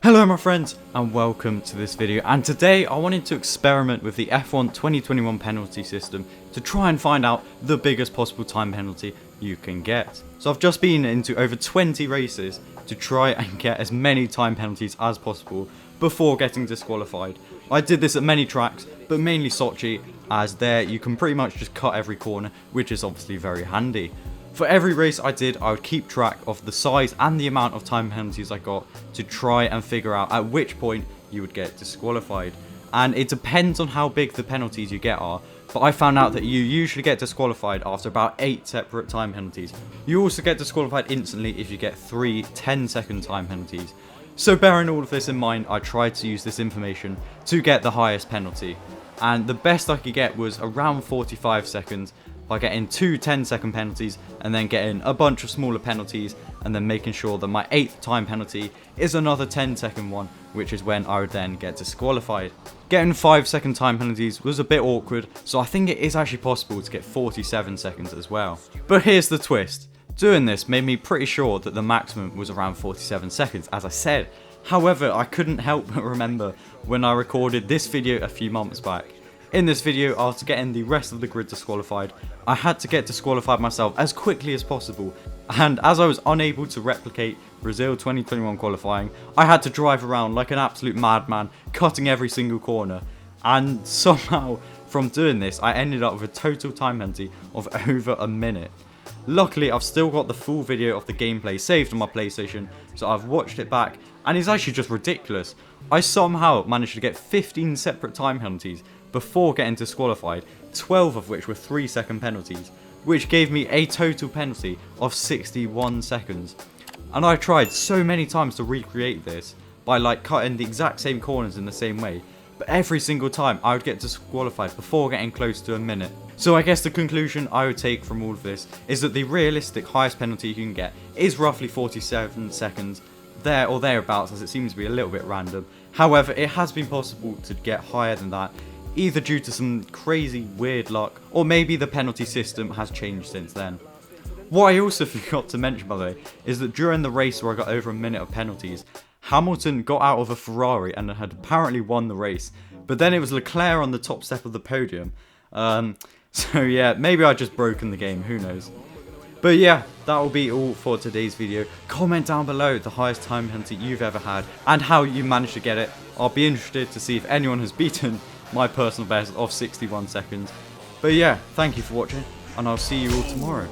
Hello my friends and welcome to this video, and today I wanted to experiment with the F1 2021 penalty system to try and find out the biggest possible time penalty you can get. So I've just been into over 20 races to try and get as many time penalties as possible before getting disqualified. I did this at many tracks, but mainly Sochi, as there you can pretty much just cut every corner, which is obviously very handy. For every race I did, I would keep track of the size and the amount of time penalties I got to try and figure out at which point you would get disqualified. And it depends on how big the penalties you get are, but I found out that you usually get disqualified after about 8 separate time penalties. You also get disqualified instantly if you get 3 10-second time penalties. So bearing all of this in mind, I tried to use this information to get the highest penalty. And the best I could get was around 45 seconds. By getting 2 10-second penalties and then getting a bunch of smaller penalties and then making sure that my 8th time penalty is another 10-second one, which is when I would then get disqualified. Getting 5-second time penalties was a bit awkward, so I think it is actually possible to get 47 seconds as well. But here's the twist. Doing this made me pretty sure that the maximum was around 47 seconds, as I said. However, I couldn't help but remember when I recorded this video a few months back. In this video, after getting the rest of the grid disqualified, I had to get disqualified myself as quickly as possible, and as I was unable to replicate Brazil 2021 qualifying, I had to drive around like an absolute madman, cutting every single corner, and somehow from doing this I ended up with a total time penalty of over a minute. Luckily, I've still got the full video of the gameplay saved on my PlayStation, so I've watched it back, and it's actually just ridiculous. I somehow managed to get 15 separate time penalties before getting disqualified, 12 of which were 3-second penalties, which gave me a total penalty of 61 seconds. And I tried so many times to recreate this by cutting the exact same corners in the same way, but every single time I would get disqualified before getting close to a minute. So I guess the conclusion I would take from all of this is that the realistic highest penalty you can get is roughly 47 seconds, there or thereabouts, as it seems to be a little bit random. However, it has been possible to get higher than that, either due to some crazy weird luck, or maybe the penalty system has changed since then. What I also forgot to mention, by the way, is that during the race where I got over a minute of penalties, Hamilton got out of a Ferrari and had apparently won the race, but then it was Leclerc on the top step of the podium. So yeah, maybe I just broken the game, who knows. But yeah, that will be all for today's video. Comment down below the highest time penalty you've ever had and how you managed to get it. I'll be interested to see if anyone has beaten my personal best of 61 seconds. But yeah, thank you for watching, and I'll see you all tomorrow.